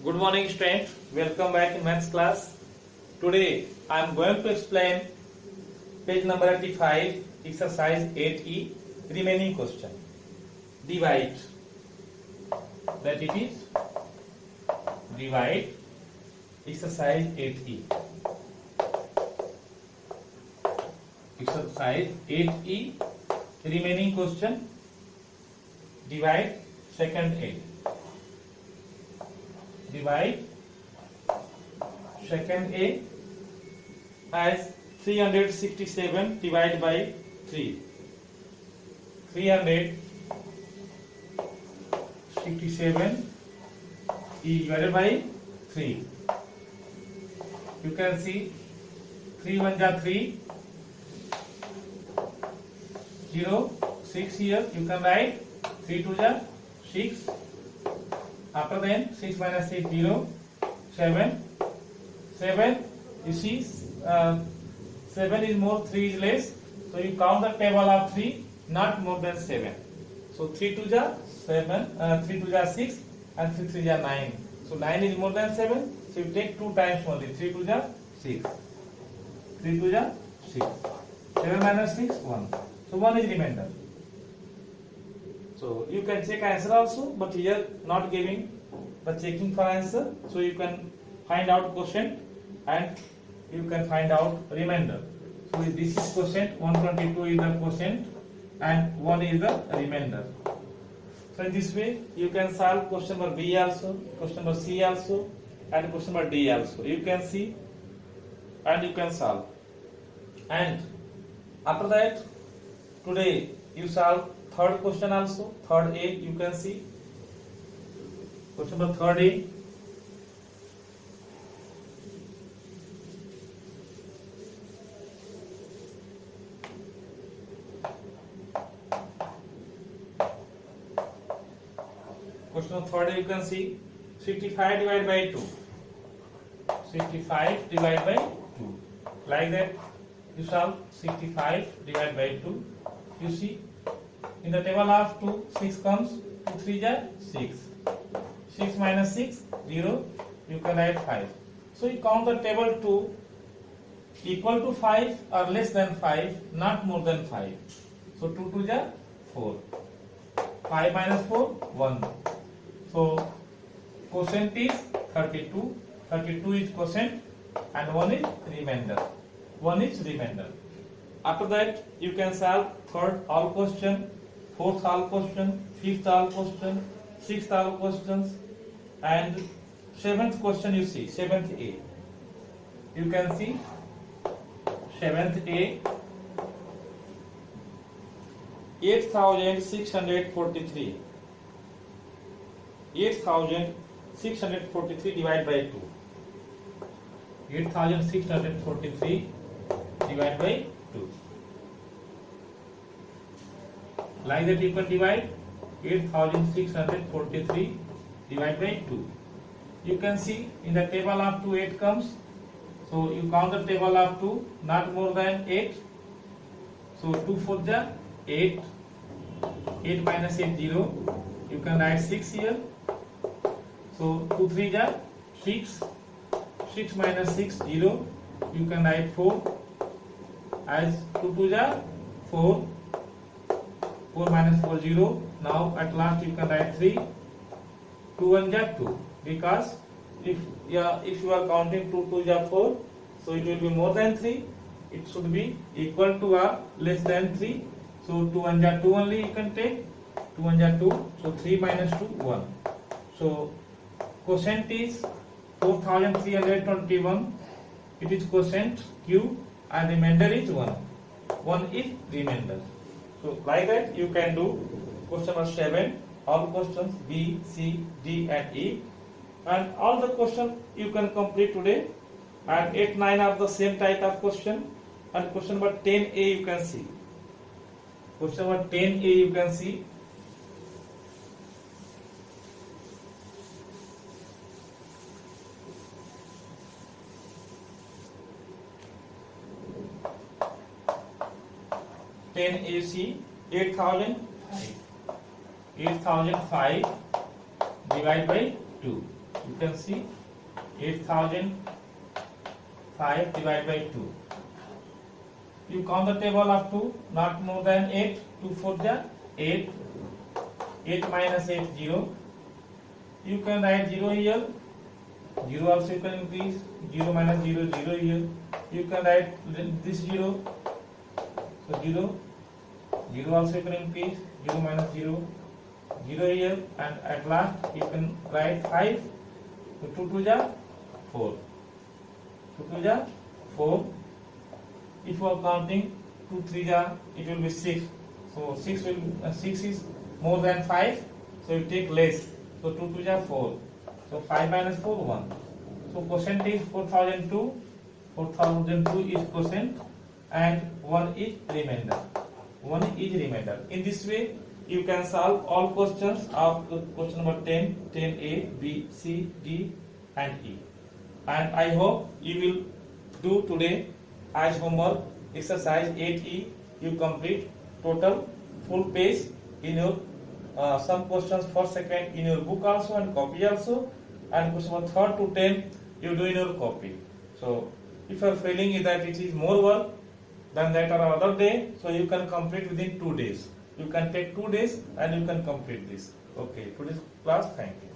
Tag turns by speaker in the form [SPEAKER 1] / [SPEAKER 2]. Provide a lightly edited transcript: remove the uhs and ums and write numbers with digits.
[SPEAKER 1] Good morning, students. Welcome back in maths class. Today I am going to explain page number 85, exercise 8E, remaining question. Divide. That it is divide exercise 8E. Exercise 8E, remaining question. Divide second A. Divide second A as 367 divided by 3. 367 divided by 3. You can see 3 1 ja 3, 0, 6 here. You can write 3 2 ja 6. After then 6 minus 6 0, 7. 7 you see 7 is more, 3 is less, so you count the table of 3, not more than 7. So 3 2 ja 7, 3 2 ja 6 and 3 3 ja 9. So 9 is more than 7, so you take 2 times only. 3 2 ja 6, 3 2 ja 6, 7 minus 6 1. So 1 is remainder. So you can check answer also, but here not giving but checking for answer. So you can find out quotient and you can find out remainder. So this is quotient, 122 is the quotient and 1 is the remainder. So in this way you can solve question number B also, question number C also and question number D also. You can see and you can solve. And after that today you solve third question also, third A. You can see question number third A. Question number third A, you can see 65 divided by 2. 65 divided by 2. Like that you solve 65 divided by 2. You see in the table of 2, 6 comes, 2 3 ja 6. 6 minus 6, 0. You can write 5. So you count the table 2 equal to 5 or less than 5, not more than 5. So 2 2 ja 4. 5 minus 4, 1. So quotient is 32. 32 is quotient and 1 is remainder. 1 is remainder. After that you can solve third all question, fourth all question, fifth all question, sixth all questions and seventh question. You see seventh A. You can see seventh A, 8643. 8643 divided by 2. 8643 divided by 2. Like that you can divide 8643 divided by 2. You can see in the table of 2 8 comes. So you count the table of 2, not more than 8. So 2 4 ja 8. 8 minus 8 0. You can write 6 here. So 2 3 ja 6. 6 minus 6 0. You can write 4. As 2 2 ja 4. 4 minus 4 0. Now at last you can write 3. 2 1 ja 2. Because if you are counting 2 2 ja 4, so it will be more than 3. It should be equal to or less than 3. So 2 1 ja 2 only you can take. 2 1 ja 2. So 3 minus 2 1. So quotient is 4321. It is quotient Q and remainder is 1. 1 is remainder. So like that you can do question number 7, all questions B, C, D and E, and all the questions you can complete today, and 8, 9 are the same type of question, and question number 10A you can see. Question number 10A you can see. AC 8005 divided by 2. You can see 8005 divided by 2. You count the table of 2, not more than 8. 2 4 ja 8. 8 minus 8 0. You can write 0 here. 0 also you can increase. 0 minus 0 0 here. You can write this 0. So 0. 0 also you can increase. 0 minus 0 0 here, and at last you can write 5. So 2 2 ja 4. 2 2 ja 4. If you are counting 2 3 ja, it will be 6. So 6 is more than 5. So you take less. So 2 2 ja 4. So 5 minus 4 1. So quotient is 4002. 4002 is quotient, and 1 is remainder. 1 is remainder. In this way, you can solve all questions of question number 10, 10A, B, C, D, and E. And I hope you will do today as homework exercise 8E. You complete total full page in your some questions for second in your book also and copy also, and question number 3rd to 10 you do in your copy. So if you are feeling that it is more work than that or other day, so you can complete within 2 days. You can take 2 days and you can complete this. Okay, today's class, thank you.